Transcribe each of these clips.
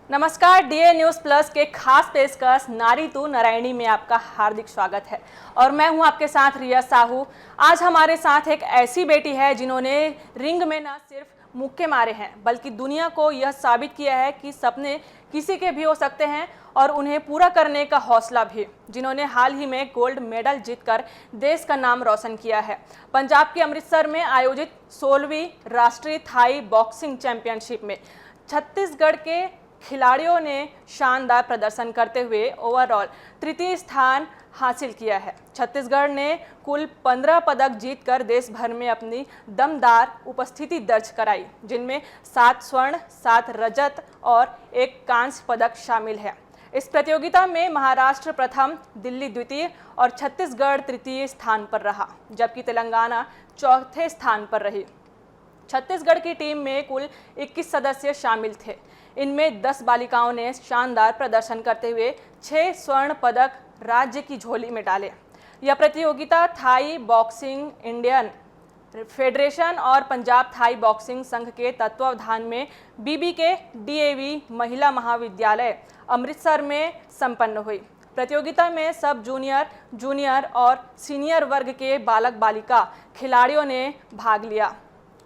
नमस्कार। DA news plus के खास पेशकश नारी तू नारायणी में आपका हार्दिक स्वागत है और मैं हूं आपके साथ रिया साहू। आज हमारे साथ एक ऐसी बेटी है जिन्होंने रिंग में न सिर्फ मुक्के मारे हैं बल्कि दुनिया को यह साबित किया है कि सपने किसी के भी हो सकते हैं और उन्हें पूरा करने का हौसला भी, जिन्होंने हाल ही में गोल्ड मेडल जीतकर देश का नाम रोशन किया है। पंजाब के अमृतसर में आयोजित 16वीं राष्ट्रीय थाई बॉक्सिंग चैंपियनशिप में छत्तीसगढ़ के खिलाड़ियों ने शानदार प्रदर्शन करते हुए ओवरऑल तृतीय स्थान हासिल किया है। छत्तीसगढ़ ने कुल 15 पदक जीतकर देश भर में अपनी दमदार उपस्थिति दर्ज कराई, जिनमें 7 स्वर्ण, 7 रजत और 1 कांस्य पदक शामिल है। इस प्रतियोगिता में महाराष्ट्र प्रथम, दिल्ली द्वितीय और छत्तीसगढ़ तृतीय स्थान पर रहा, जबकि तेलंगाना चौथे स्थान पर रही। छत्तीसगढ़ की टीम में कुल 21 सदस्य शामिल थे। इनमें 10 बालिकाओं ने शानदार प्रदर्शन करते हुए 6 स्वर्ण पदक राज्य की झोली में डाले। यह प्रतियोगिता थाई बॉक्सिंग इंडियन फेडरेशन और पंजाब थाई बॉक्सिंग संघ के तत्वावधान में बीबीके डीएवी महिला महाविद्यालय अमृतसर में संपन्न हुई। प्रतियोगिता में सब जूनियर, जूनियर और सीनियर वर्ग के बालक बालिका खिलाड़ियों ने भाग लिया।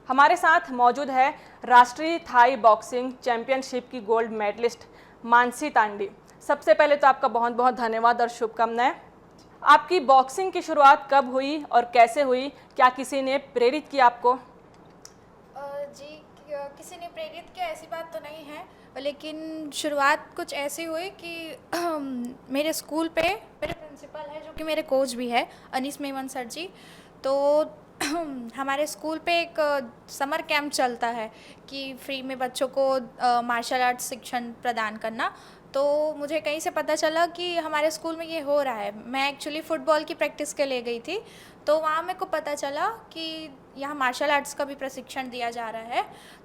हमारे साथ मौजूद है राष्ट्रीय थाई बॉक्सिंग चैंपियनशिप की गोल्ड मेडलिस्ट मानसी तांडी। सबसे पहले तो आपका बहुत बहुत धन्यवाद और शुभकामनाएं। आपकी बॉक्सिंग की शुरुआत कब हुई और कैसे हुई? क्या किसी ने प्रेरित किया आपको? जी, किसी ने प्रेरित किया ऐसी बात तो नहीं है, लेकिन शुरुआत कुछ ऐसी हुई कि मेरे स्कूल पे मेरे प्रिंसिपल है, जो कि मेरे कोच भी है, अनीस मेमन सर जी। तो हमारे स्कूल पे एक समर कैंप चलता है कि फ्री में बच्चों को मार्शल आर्ट्स शिक्षण प्रदान करना। तो मुझे कहीं से पता चला कि हमारे स्कूल में ये हो रहा है। मैं एक्चुअली फ़ुटबॉल की प्रैक्टिस के लिए गई थी, तो वहाँ मेरे को पता चला कि यहाँ मार्शल आर्ट्स का भी प्रशिक्षण दिया जा रहा है।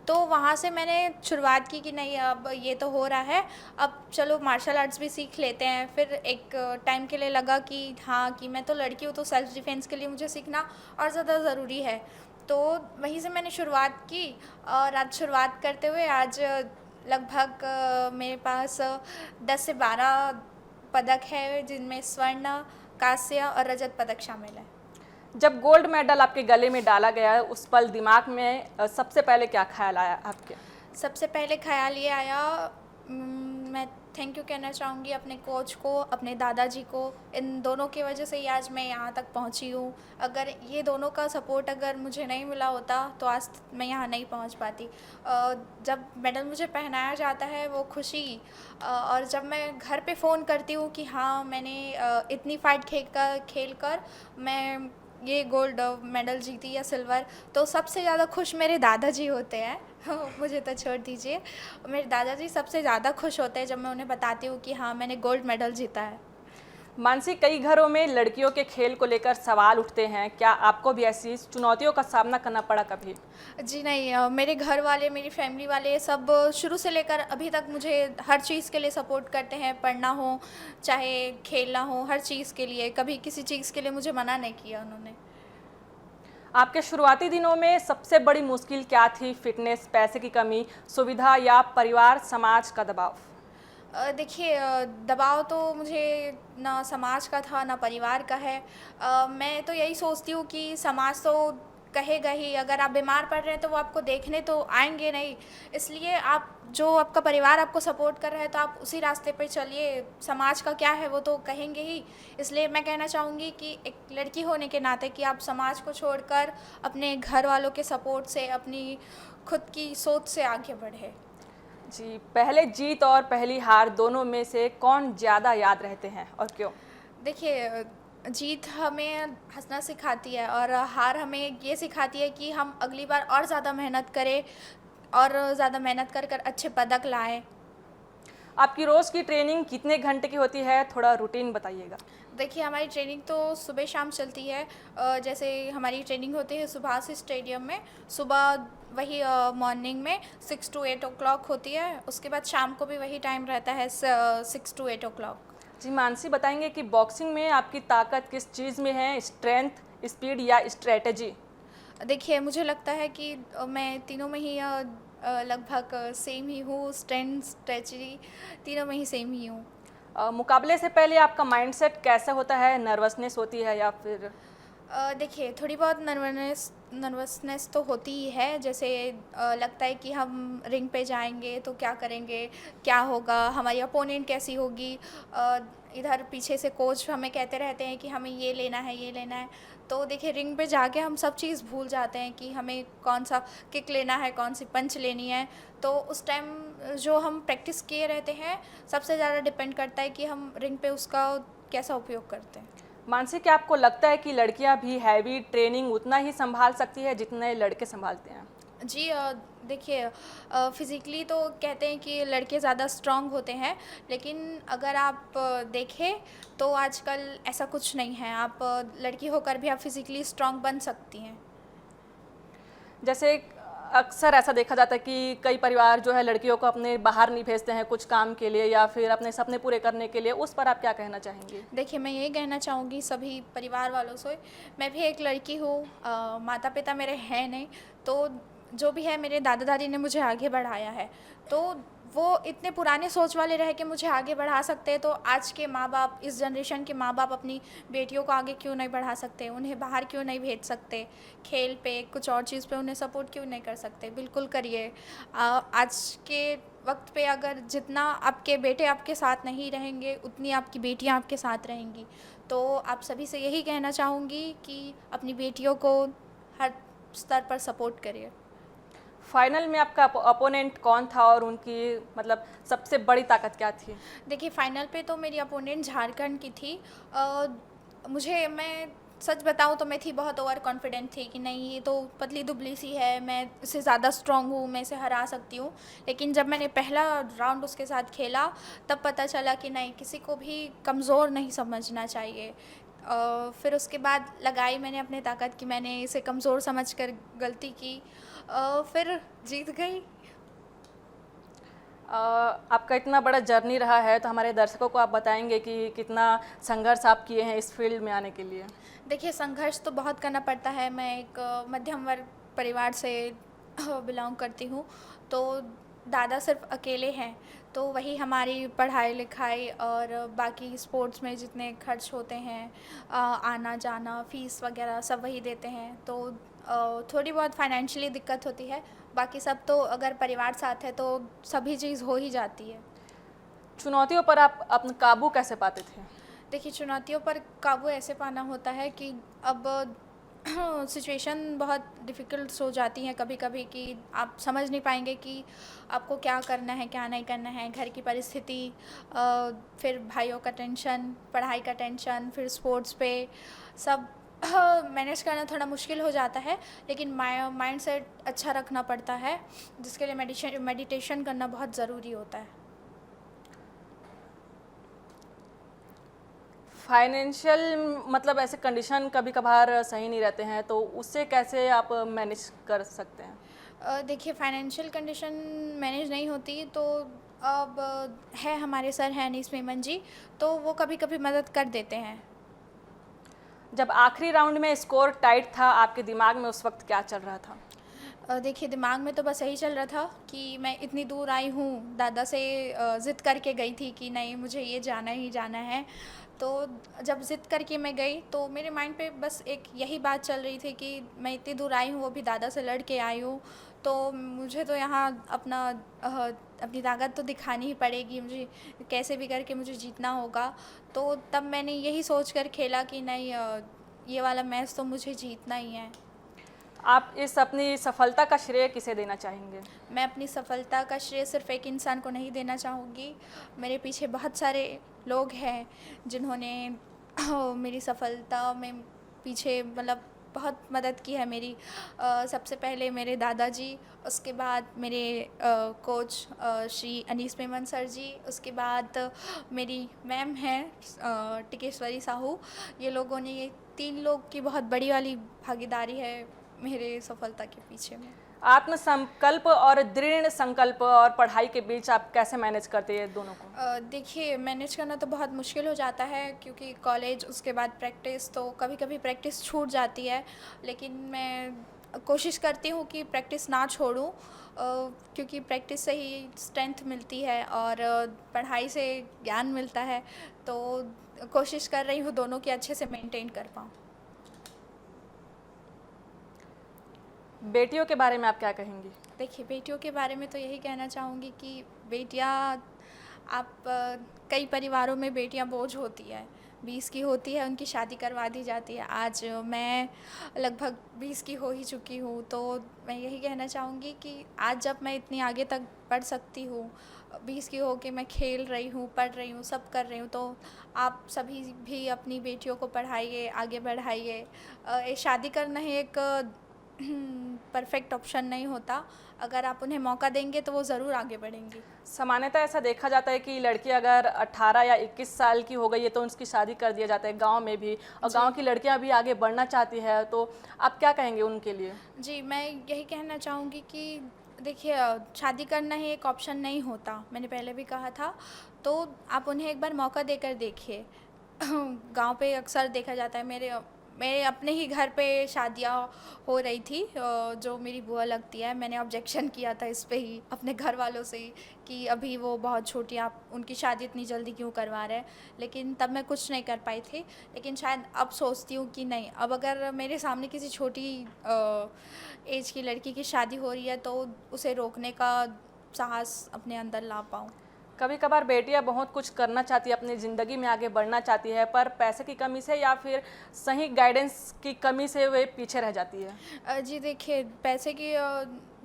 तो वहाँ से मैंने शुरुआत की कि नहीं, अब ये तो हो रहा है, अब चलो मार्शल आर्ट्स भी सीख लेते हैं। फिर एक टाइम के लिए लगा कि हाँ, कि मैं तो लड़की हूँ तो सेल्फ़ डिफेंस के लिए मुझे सीखना और ज़्यादा ज़रूरी है। तो वहीं से मैंने शुरुआत की और आज शुरुआत करते हुए आज लगभग मेरे पास 10 से 12 पदक है, जिनमें स्वर्ण, कांस्य और रजत पदक शामिल है। जब गोल्ड मेडल आपके गले में डाला गया, उस पल दिमाग में सबसे पहले क्या ख्याल आया आपके? सबसे पहले ख्याल ये आया, मैं थैंक यू कहना चाहूँगी अपने कोच को, अपने दादाजी को। इन दोनों की वजह से ही आज मैं यहाँ तक पहुँची हूँ। अगर ये दोनों का सपोर्ट अगर मुझे नहीं मिला होता तो आज मैं यहाँ नहीं पहुँच पाती। जब मेडल मुझे पहनाया जाता है वो खुशी, और जब मैं घर पे फ़ोन करती हूँ कि हाँ, मैंने इतनी फ़ाइट खेल कर मैं ये गोल्ड मेडल जीती या सिल्वर, तो सबसे ज़्यादा खुश मेरे दादाजी होते हैं। मुझे तो छोड़ दीजिए, मेरे दादाजी सबसे ज़्यादा खुश होते हैं जब मैं उन्हें बताती हूँ कि हाँ, मैंने गोल्ड मेडल जीता है। मानसी, कई घरों में लड़कियों के खेल को लेकर सवाल उठते हैं, क्या आपको भी ऐसी चुनौतियों का सामना करना पड़ा कभी? जी नहीं, मेरे घर वाले, मेरी फैमिली वाले सब शुरू से लेकर अभी तक मुझे हर चीज़ के लिए सपोर्ट करते हैं। पढ़ना हो चाहे खेलना हो, हर चीज़ के लिए, कभी किसी चीज़ के लिए मुझे मना नहीं किया उन्होंने। आपके शुरुआती दिनों में सबसे बड़ी मुश्किल क्या थी? फिटनेस, पैसे की कमी, सुविधा या परिवार समाज का दबाव? देखिए, दबाव तो मुझे ना समाज का था ना परिवार का है। मैं तो यही सोचती हूँ कि समाज तो कहेगा ही, अगर आप बीमार पड़ रहे हैं तो वो आपको देखने तो आएंगे नहीं। इसलिए आप, जो आपका परिवार आपको सपोर्ट कर रहा है तो आप उसी रास्ते पे चलिए। समाज का क्या है वो तो कहेंगे ही। इसलिए मैं कहना चाहूँगी कि एक लड़की होने के नाते कि आप समाज को छोड़कर अपने घर वालों के सपोर्ट से, अपनी खुद की सोच से आगे बढ़े। जी, पहले जीत और पहली हार दोनों में से कौन ज़्यादा याद रहते हैं और क्यों? देखिए, जीत हमें हंसना सिखाती है और हार हमें ये सिखाती है कि हम अगली बार और ज़्यादा मेहनत करें और ज़्यादा मेहनत कर कर अच्छे पदक लाएं। आपकी रोज़ की ट्रेनिंग कितने घंटे की होती है? थोड़ा रूटीन बताइएगा। देखिए, हमारी ट्रेनिंग तो सुबह शाम चलती है। जैसे हमारी ट्रेनिंग होती है सुभाष स्टेडियम में, सुबह वही मॉर्निंग में 6 to 8 o'clock होती है। उसके बाद शाम को भी वही टाइम रहता है, 6 to 8 o'clock। जी, मानसी बताएंगे कि बॉक्सिंग में आपकी ताकत किस चीज़ में है? स्ट्रेंथ, स्पीड या स्ट्रेटजी? देखिए, मुझे लगता है कि मैं तीनों में ही लगभग सेम ही हूँ, स्ट्रेंथ स्ट्रेचरी तीनों में ही सेम ही हूँ। मुकाबले से पहले आपका माइंडसेट कैसे होता है? नर्वसनेस होती है या फिर? देखिए, थोड़ी बहुत नर्वसनेस तो होती ही है। जैसे लगता है कि हम रिंग पे जाएंगे तो क्या करेंगे, क्या होगा, हमारी अपोनेंट कैसी होगी। इधर पीछे से कोच हमें कहते रहते हैं कि हमें ये लेना है, ये लेना है। तो देखिए, रिंग पे जाके हम सब चीज़ भूल जाते हैं कि हमें कौन सा किक लेना है, कौन सी पंच लेनी है। तो उस टाइम जो हम प्रैक्टिस किए रहते हैं, सबसे ज़्यादा डिपेंड करता है कि हम रिंग पे उसका कैसा उपयोग करते हैं। मानसी, क्या आपको लगता है कि लड़कियां भी हैवी ट्रेनिंग उतना ही संभाल सकती है जितने लड़के संभालते हैं? जी, देखिए, फिज़िकली तो कहते हैं कि लड़के ज़्यादा स्ट्रॉन्ग होते हैं, लेकिन अगर आप देखें तो आजकल ऐसा कुछ नहीं है। आप लड़की होकर भी आप फिज़िकली स्ट्रॉन्ग बन सकती हैं। जैसे अक्सर ऐसा देखा जाता है कि कई परिवार जो है लड़कियों को अपने बाहर नहीं भेजते हैं कुछ काम के लिए या फिर अपने सपने पूरे करने के लिए, उस पर आप क्या कहना चाहेंगी? देखिए, मैं ये कहना चाहूँगी सभी परिवार वालों से, मैं भी एक लड़की हूँ, माता-पिता मेरे हैं नहीं, तो जो भी है मेरे दादा-दादी ने मुझे आगे बढ़ाया है। तो वो इतने पुराने सोच वाले रह के मुझे आगे बढ़ा सकते हैं, तो आज के माँ-बाप, इस जनरेशन के माँ-बाप अपनी बेटियों को आगे क्यों नहीं बढ़ा सकते? उन्हें बाहर क्यों नहीं भेज सकते? खेल पे, कुछ और चीज़ पे उन्हें सपोर्ट क्यों नहीं कर सकते? बिल्कुल करिए। आज के वक्त पे अगर जितना आपके बेटे आपके साथ नहीं रहेंगे, उतनी आपकी बेटियां आपके साथ रहेंगी। तो आप सभी से यही कहना चाहूँगी कि अपनी बेटियों को हर स्तर पर सपोर्ट करिए। फाइनल में आपका अपोनेंट कौन था और उनकी मतलब सबसे बड़ी ताकत क्या थी? देखिए, फाइनल पे तो मेरी अपोनेंट झारखंड की थी। मैं सच बताऊँ तो मैं थी बहुत ओवर कॉन्फिडेंट थी कि नहीं, ये तो पतली दुबली सी है, मैं इससे ज़्यादा स्ट्रॉन्ग हूँ, मैं इसे हरा सकती हूँ। लेकिन जब मैंने पहला राउंड उसके साथ खेला, तब पता चला कि नहीं, किसी को भी कमज़ोर नहीं समझना चाहिए। फिर उसके बाद लगाई मैंने अपनी ताकत कि मैंने इसे कमज़ोर समझकर गलती की, फिर जीत गई। आपका इतना बड़ा जर्नी रहा है तो हमारे दर्शकों को आप बताएंगे कि कितना संघर्ष आप किए हैं इस फील्ड में आने के लिए? देखिए, संघर्ष तो बहुत करना पड़ता है। मैं एक मध्यम वर्ग परिवार से बिलॉन्ग करती हूँ, तो दादा सिर्फ अकेले हैं, तो वही हमारी पढ़ाई लिखाई और बाकी स्पोर्ट्स में जितने खर्च होते हैं, आना जाना, फीस वगैरह सब वही देते हैं। तो थोड़ी बहुत फाइनेंशियली दिक्कत होती है, बाकी सब तो अगर परिवार साथ है तो सभी चीज़ हो ही जाती है। चुनौतियों पर आप अपना काबू कैसे पाते थे? देखिए, चुनौतियों पर काबू ऐसे पाना होता है कि अब सिचुएशन बहुत डिफ़िकल्ट हो जाती हैं कभी-कभी कि आप समझ नहीं पाएँगे कि आपको क्या करना है, क्या नहीं करना है। घर की परिस्थिति, फिर भाइयों का टेंशन, पढ़ाई का टेंशन, फिर स्पोर्ट्स पे सब मैनेज करना थोड़ा मुश्किल हो जाता है। लेकिन माइंडसेट अच्छा रखना पड़ता है, जिसके लिए मेडिटेशन करना बहुत ज़रूरी होता है। फाइनेंशियल मतलब ऐसे कंडीशन कभी कभार सही नहीं रहते हैं तो उससे कैसे आप मैनेज कर सकते हैं? देखिए, फाइनेंशियल कंडीशन मैनेज नहीं होती तो अब है, हमारे सर हैं अनीस मेमन जी, तो वो कभी-कभी मदद कर देते हैं। जब आखिरी राउंड में स्कोर टाइट था आपके दिमाग में उस वक्त क्या चल रहा था? देखिए, दिमाग में तो बस यही चल रहा था कि मैं इतनी दूर आई हूँ, दादा से ज़िद करके गई थी कि नहीं, मुझे ये जाना ही जाना है। तो जब ज़िद करके मैं गई तो मेरे माइंड पे बस एक यही बात चल रही थी कि मैं इतनी दूर आई हूँ, वो भी दादा से लड़ के आई हूँ, तो मुझे तो यहाँ अपनी ताकत तो दिखानी ही पड़ेगी, मुझे कैसे भी करके मुझे जीतना होगा। तो तब मैंने यही सोच कर खेला कि नहीं, ये वाला मैच तो मुझे जीतना ही है। आप इस अपनी सफलता का श्रेय किसे देना चाहेंगे? मैं अपनी सफलता का श्रेय सिर्फ़ एक इंसान को नहीं देना चाहूँगी। मेरे पीछे बहुत सारे लोग हैं जिन्होंने मेरी सफलता में पीछे मतलब बहुत मदद की है मेरी। सबसे पहले मेरे दादाजी, उसके बाद मेरे कोच श्री अनीस मेमन सर जी, उसके बाद मेरी मैम हैं टिकेश्वरी साहू। ये लोगों ने, ये 3 लोग की बहुत बड़ी वाली भागीदारी है मेरे सफलता के पीछे में। आत्मसंकल्प और दृढ़ संकल्प और पढ़ाई के बीच आप कैसे मैनेज करते हैं दोनों को? देखिए, मैनेज करना तो बहुत मुश्किल हो जाता है क्योंकि कॉलेज, उसके बाद प्रैक्टिस, तो कभी-कभी प्रैक्टिस छूट जाती है। लेकिन मैं कोशिश करती हूँ कि प्रैक्टिस ना छोड़ूँ, क्योंकि प्रैक्टिस से ही स्ट्रेंथ मिलती है और पढ़ाई से ज्ञान मिलता है। तो कोशिश कर रही हूँ दोनों की अच्छे से मेंटेन कर पाऊँ। बेटियों के बारे में आप क्या कहेंगी? देखिए, बेटियों के बारे में तो यही कहना चाहूँगी कि बेटियाँ आप कई परिवारों में बेटियाँ बोझ होती हैं। 20 की होती है, उनकी शादी करवा दी जाती है। आज मैं लगभग 20 की हो ही चुकी हूँ, तो मैं यही कहना चाहूँगी कि आज जब मैं इतनी आगे तक बढ़ सकती हूँ, 20 की हो के मैं खेल रही हूँ, पढ़ रही हूँ, सब कर रही हूँ, तो आप सभी भी अपनी बेटियों को पढ़ाइए, आगे बढ़ाइए। ये शादी करना ही एक परफेक्ट ऑप्शन नहीं होता। अगर आप उन्हें मौका देंगे तो वो ज़रूर आगे बढ़ेंगी। सामान्यतः ऐसा देखा जाता है कि लड़की अगर 18 या 21 साल की हो गई है तो उसकी शादी कर दिया जाता है गांव में भी, और गांव की लड़कियां भी आगे बढ़ना चाहती है, तो आप क्या कहेंगे उनके लिए? जी, मैं यही कहना चाहूँगी कि देखिए, शादी करना ही एक ऑप्शन नहीं होता, मैंने पहले भी कहा था। तो आप उन्हें एक बार मौका देकर देखिए। गांव पे अक्सर देखा जाता है, मेरे अपने ही घर पे शादियां हो रही थी, जो मेरी बुआ लगती है। मैंने ऑब्जेक्शन किया था इस पे ही अपने घर वालों से ही कि अभी वो बहुत छोटी, आप उनकी शादी इतनी जल्दी क्यों करवा रहे हैं। लेकिन तब मैं कुछ नहीं कर पाई थी। लेकिन शायद अब सोचती हूँ कि नहीं, अब अगर मेरे सामने किसी छोटी एज की लड़की की शादी हो रही है तो उसे रोकने का साहस अपने अंदर ला पाऊँ। कभी कभार बेटियां बहुत कुछ करना चाहती है, अपनी ज़िंदगी में आगे बढ़ना चाहती है, पर पैसे की कमी से या फिर सही गाइडेंस की कमी से वे पीछे रह जाती है। जी देखिए, पैसे की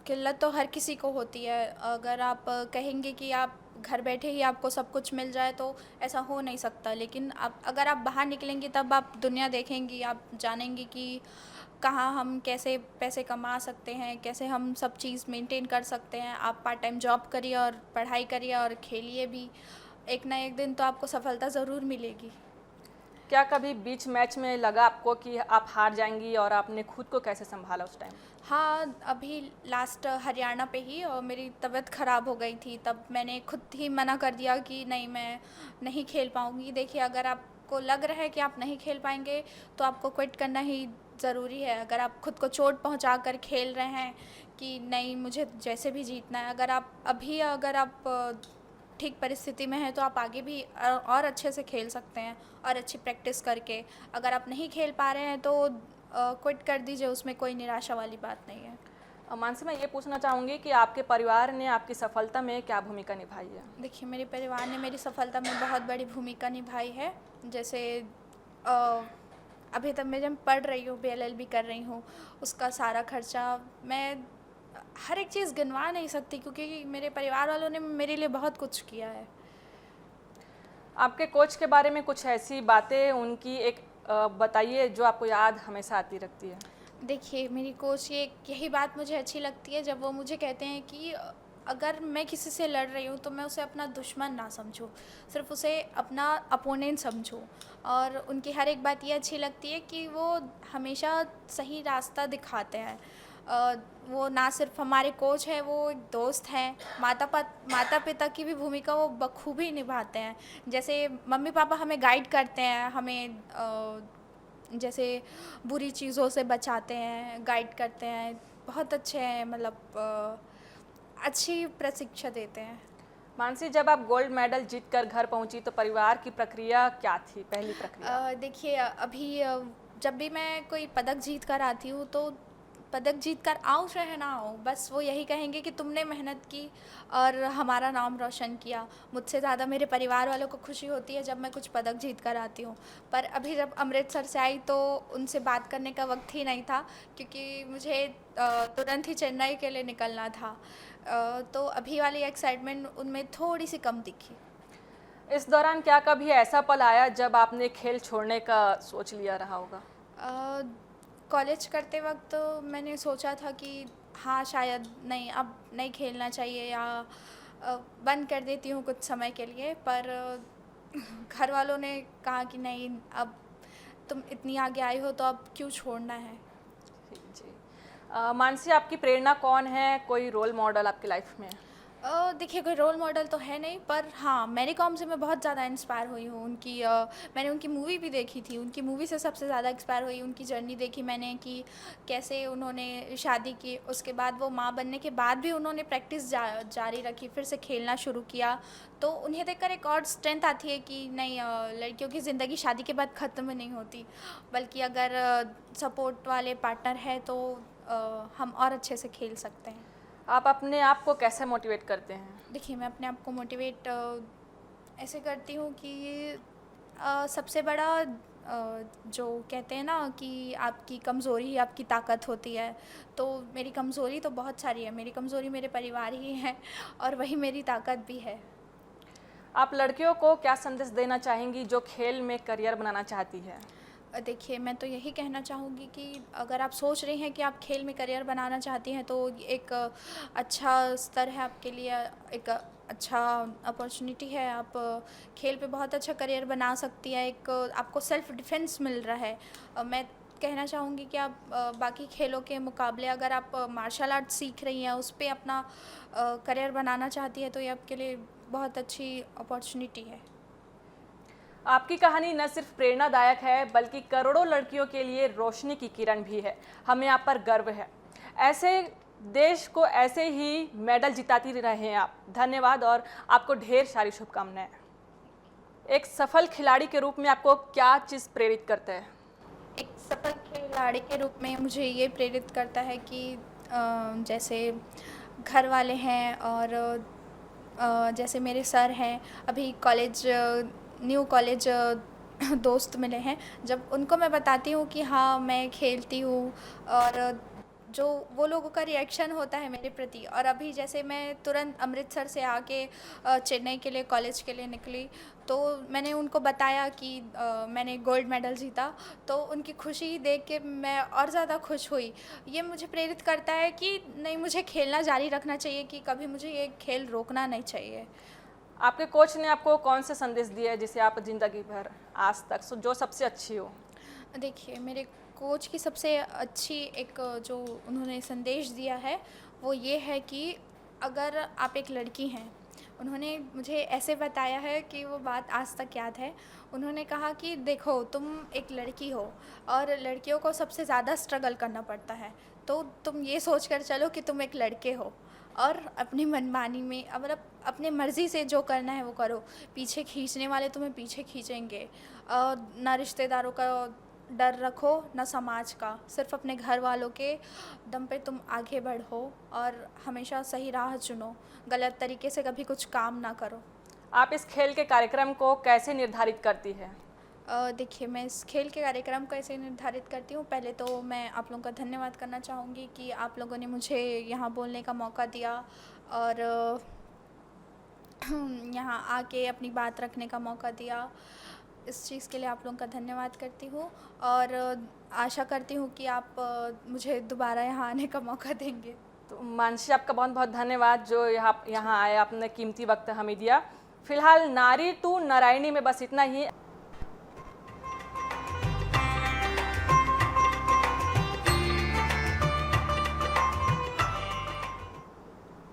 किल्लत तो हर किसी को होती है। अगर आप कहेंगे कि आप घर बैठे ही आपको सब कुछ मिल जाए तो ऐसा हो नहीं सकता। लेकिन आप अगर आप बाहर निकलेंगी तब आप दुनिया देखेंगी, आप जानेंगी कि कहाँ हम कैसे पैसे कमा सकते हैं, कैसे हम सब चीज़ मेंटेन कर सकते हैं। आप पार्ट टाइम जॉब करिए और पढ़ाई करिए और खेलिए भी। एक ना एक दिन तो आपको सफलता ज़रूर मिलेगी। क्या कभी बीच मैच में लगा आपको कि आप हार जाएंगी, और आपने खुद को कैसे संभाला उस टाइम? हाँ, अभी लास्ट हरियाणा पे ही मेरी तबीयत ख़राब हो गई थी, तब मैंने खुद ही मना कर दिया कि नहीं, मैं नहीं खेल पाऊँगी। देखिए, अगर आपको लग रहा है कि आप नहीं खेल पाएँगे तो आपको क्विट करना ही ज़रूरी है। अगर आप खुद को चोट पहुँचा कर खेल रहे हैं कि नहीं, मुझे जैसे भी जीतना है, अगर आप ठीक परिस्थिति में हैं तो आप आगे भी और अच्छे से खेल सकते हैं और अच्छी प्रैक्टिस करके। अगर आप नहीं खेल पा रहे हैं तो क्विट कर दीजिए, उसमें कोई निराशा वाली बात नहीं है। मानसी, मैं ये पूछना चाहूँगी कि आपके परिवार ने आपकी सफलता में क्या भूमिका निभाई है? देखिए, मेरे परिवार ने मेरी सफलता में बहुत बड़ी भूमिका निभाई है। जैसे अ, अभी तक मैं जब पढ़ रही हूँ, बीएलएलबी कर रही हूँ, उसका सारा खर्चा मैं हर एक चीज़ गिनवा नहीं सकती, क्योंकि मेरे परिवार वालों ने मेरे लिए बहुत कुछ किया है। आपके कोच के बारे में कुछ ऐसी बातें उनकी एक बताइए जो आपको याद हमेशा आती रखती है। देखिए, मेरी कोच यही बात मुझे अच्छी लगती है जब वो मुझे कहते हैं कि अगर मैं किसी से लड़ रही हूँ तो मैं उसे अपना दुश्मन ना समझूँ, सिर्फ उसे अपना अपोनेंट समझूँ। और उनकी हर एक बात ये अच्छी लगती है कि वो हमेशा सही रास्ता दिखाते हैं। वो ना सिर्फ हमारे कोच हैं, वो एक दोस्त हैं। माता पिता की भी भूमिका वो बखूबी निभाते हैं। जैसे मम्मी पापा हमें गाइड करते हैं, हमें जैसे बुरी चीज़ों से बचाते हैं, गाइड करते हैं, बहुत अच्छे हैं, मतलब अच्छी प्रशिक्षण देते हैं। मानसी, जब आप गोल्ड मेडल जीत कर घर पहुंची तो परिवार की प्रक्रिया क्या थी, पहली प्रक्रिया? देखिए, अभी जब भी मैं कोई पदक जीत कर आती हूँ तो पदक जीत कर आऊँ चाहे ना आऊँ, बस वो यही कहेंगे कि तुमने मेहनत की और हमारा नाम रोशन किया। मुझसे ज़्यादा मेरे परिवार वालों को खुशी होती है जब मैं कुछ पदक जीत कर आती हूँ। पर अभी जब अमृतसर से आई तो उनसे बात करने का वक्त ही नहीं था, क्योंकि मुझे तुरंत ही चेन्नई के लिए निकलना था। तो अभी वाली एक्साइटमेंट उनमें थोड़ी सी कम दिखी। इस दौरान क्या कभी ऐसा पल आया जब आपने खेल छोड़ने का सोच लिया रहा होगा? कॉलेज करते वक्त तो मैंने सोचा था कि हाँ, शायद नहीं, अब नहीं खेलना चाहिए, या बंद कर देती हूँ कुछ समय के लिए। पर घर वालों ने कहा कि नहीं, अब तुम इतनी आगे आई हो तो अब क्यों छोड़ना है। जी जी। मानसी, आपकी प्रेरणा कौन है? कोई रोल मॉडल आपकी लाइफ में? देखिए कोई रोल मॉडल तो है नहीं, पर हाँ मैरी कॉम से मैं बहुत ज़्यादा इंस्पायर हुई हूँ। मैंने उनकी मूवी भी देखी थी, उनकी मूवी से सबसे ज़्यादा इंस्पायर हुई। उनकी जर्नी देखी मैंने कि कैसे उन्होंने शादी की, उसके बाद वो माँ बनने के बाद भी उन्होंने प्रैक्टिस जारी रखी, फिर से खेलना शुरू किया। तो उन्हें देखकर एक और स्ट्रेंथ आती है कि नहीं, लड़कियों की ज़िंदगी शादी के बाद ख़त्म नहीं होती, बल्कि अगर सपोर्ट वाले पार्टनर है तो हम और अच्छे से खेल सकते हैं। आप अपने आप को कैसे मोटिवेट करते हैं? देखिए मैं अपने आप को मोटिवेट ऐसे करती हूँ कि सबसे बड़ा जो कहते हैं ना कि आपकी कमज़ोरी ही आपकी ताकत होती है, तो मेरी कमज़ोरी तो बहुत सारी है। मेरी कमज़ोरी मेरे परिवार ही है और वही मेरी ताकत भी है। आप लड़कियों को क्या संदेश देना चाहेंगी जो खेल में करियर बनाना चाहती है? देखिए मैं तो यही कहना चाहूँगी कि अगर आप सोच रही हैं कि आप खेल में करियर बनाना चाहती हैं तो एक अच्छा स्तर है आपके लिए, एक अच्छा अपॉर्चुनिटी है। आप खेल पे बहुत अच्छा करियर बना सकती हैं। एक आपको सेल्फ डिफेंस मिल रहा है। मैं कहना चाहूँगी कि आप बाकी खेलों के मुकाबले अगर आप मार्शल आर्ट सीख रही हैं, उस पे अपना करियर बनाना चाहती है तो ये आपके लिए बहुत अच्छी अपॉर्चुनिटी है। आपकी कहानी न सिर्फ प्रेरणादायक है बल्कि करोड़ों लड़कियों के लिए रोशनी की किरण भी है। हमें आप पर गर्व है। ऐसे देश को ऐसे ही मेडल जिताती रहें आप। धन्यवाद और आपको ढेर सारी शुभकामनाएं। एक सफल खिलाड़ी के रूप में आपको क्या चीज़ प्रेरित करता है? एक सफल खिलाड़ी के रूप में मुझे ये प्रेरित करता है कि जैसे घर वाले हैं और जैसे मेरे सर हैं, अभी न्यू कॉलेज दोस्त मिले हैं, जब उनको मैं बताती हूँ कि हाँ मैं खेलती हूँ, और जो वो लोगों का रिएक्शन होता है मेरे प्रति। और अभी जैसे मैं तुरंत अमृतसर से आके चेन्नई के लिए कॉलेज के लिए निकली, तो मैंने उनको बताया कि मैंने गोल्ड मेडल जीता, तो उनकी खुशी देख के मैं और ज़्यादा खुश हुई। ये मुझे प्रेरित करता है कि नहीं, मुझे खेलना जारी रखना चाहिए, कि कभी मुझे ये खेल रोकना नहीं चाहिए। आपके कोच ने आपको कौन से संदेश दिए है जिसे आप जिंदगी भर आज तक जो सबसे अच्छी हो? देखिए मेरे कोच की सबसे अच्छी एक जो उन्होंने संदेश दिया है वो ये है कि अगर आप एक लड़की हैं, उन्होंने मुझे ऐसे बताया है कि वो बात आज तक याद है। उन्होंने कहा कि देखो तुम एक लड़की हो और लड़कियों को सबसे ज़्यादा स्ट्रगल करना पड़ता है, तो तुम ये सोच कर चलो कि तुम एक लड़के हो और अपनी मनमानी में मतलब अपने मर्ज़ी से जो करना है वो करो। पीछे खींचने वाले तुम्हें पीछे खींचेंगे, ना रिश्तेदारों का डर रखो ना समाज का, सिर्फ अपने घर वालों के दम पे तुम आगे बढ़ो और हमेशा सही राह चुनो, गलत तरीके से कभी कुछ काम ना करो। आप इस खेल के कार्यक्रम को कैसे निर्धारित करती है? देखिए मैं इस खेल के कार्यक्रम को ऐसे निर्धारित करती हूँ। पहले तो मैं आप लोगों का धन्यवाद करना चाहूँगी कि आप लोगों ने मुझे यहाँ बोलने का मौका दिया और यहाँ आके अपनी बात रखने का मौका दिया। इस चीज़ के लिए आप लोगों का धन्यवाद करती हूँ और आशा करती हूँ कि आप मुझे दोबारा यहाँ आने का मौका देंगे। तो मानसी, आपका बहुत बहुत धन्यवाद जो यहाँ आए, आपने कीमती वक्त हमें दिया। फिलहाल नारी टू नारायणी में बस इतना ही।